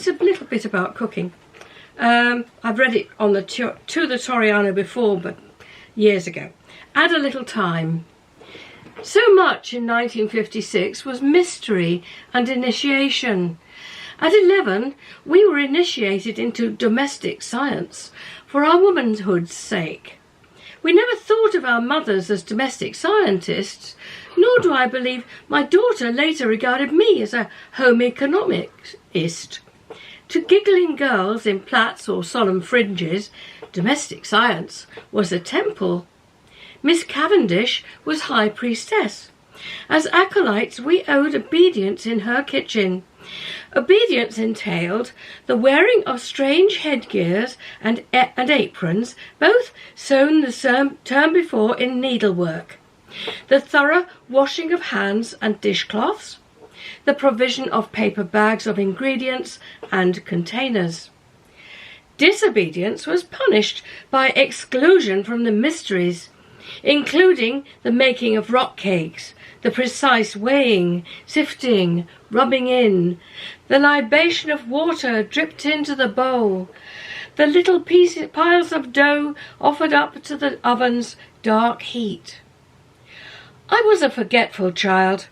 it's a little bit about cooking. I've read it on the To the Torriano before, but years ago. Add a little time. So much in 1956 was mystery and initiation. At 11, we were initiated into domestic science for our womanhood's sake. We never thought of our mothers as domestic scientists, nor do I believe my daughter later regarded me as a home economicist. To giggling girls in plaits or solemn fringes, domestic science was a temple. Miss Cavendish was high priestess. As acolytes, we owed obedience in her kitchen. Obedience entailed the wearing of strange headgears and aprons, both sewn the term before in needlework, the thorough washing of hands and dishcloths, the provision of paper bags of ingredients and containers. Disobedience was punished by exclusion from the mysteries, including the making of rock cakes, the precise weighing, sifting, rubbing in, the libation of water dripped into the bowl, the little piles of dough offered up to the oven's dark heat. I was a forgetful child.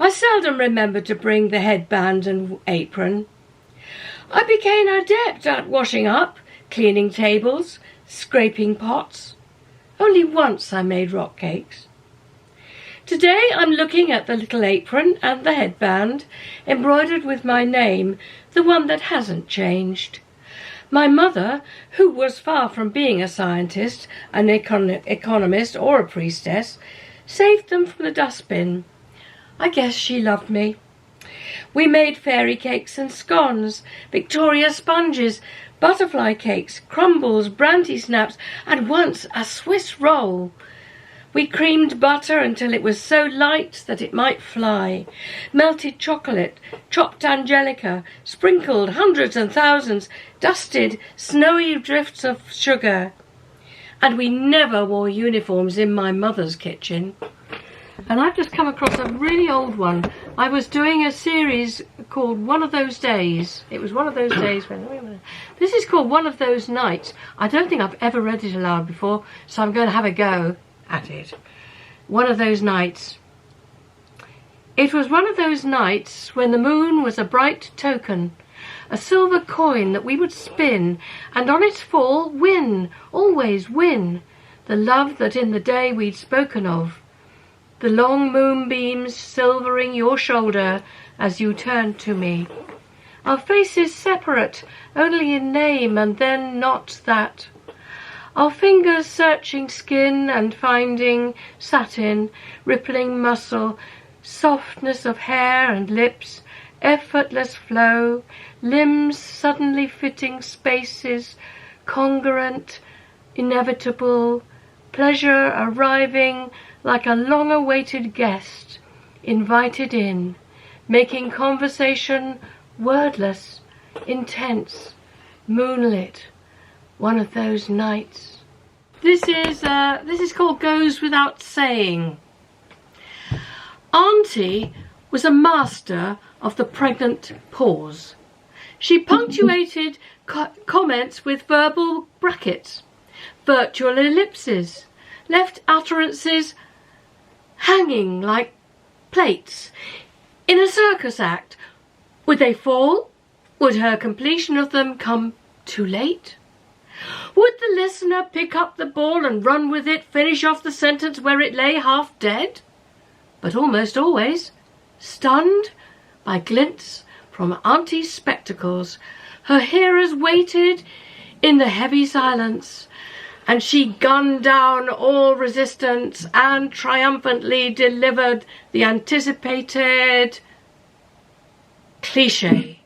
I seldom remembered to bring the headband and apron. I became adept at washing up, cleaning tables, scraping pots. Only once I made rock cakes. Today I'm looking at the little apron and the headband, embroidered with my name, the one that hasn't changed. My mother, who was far from being a scientist, an economist or a priestess, saved them from the dustbin. I guess she loved me. We made fairy cakes and scones, Victoria sponges, butterfly cakes, crumbles, brandy snaps, and once a Swiss roll. We creamed butter until it was so light that it might fly, melted chocolate, chopped angelica, sprinkled hundreds and thousands, dusted snowy drifts of sugar. And we never wore uniforms in my mother's kitchen. And I've just come across a really old one. I was doing a series called One of Those Days. It was one of those days when... This is called One of Those Nights. I don't think I've ever read it aloud before, so I'm going to have a go at it. One of those nights. It was one of those nights when the moon was a bright token, a silver coin that we would spin, and on its fall win, always win, the love that in the day we'd spoken of. The long moonbeams silvering your shoulder as you turned to me. Our faces separate, only in name, and then not that. Our fingers searching skin and finding satin, rippling muscle, softness of hair and lips, effortless flow, limbs suddenly fitting spaces, congruent, inevitable, pleasure arriving like a long-awaited guest, invited in, making conversation wordless, intense, moonlit, one of those nights. This is called Goes Without Saying. Auntie was a master of the pregnant pause. She punctuated comments with verbal brackets, virtual ellipses, left utterances hanging like plates in a circus act. Would they fall? Would her completion of them come too late? Would the listener pick up the ball and run with it, finish off the sentence where it lay half dead? But almost always, stunned by glints from Auntie's spectacles, her hearers waited in the heavy silence, and she gunned down all resistance and triumphantly delivered the anticipated cliché.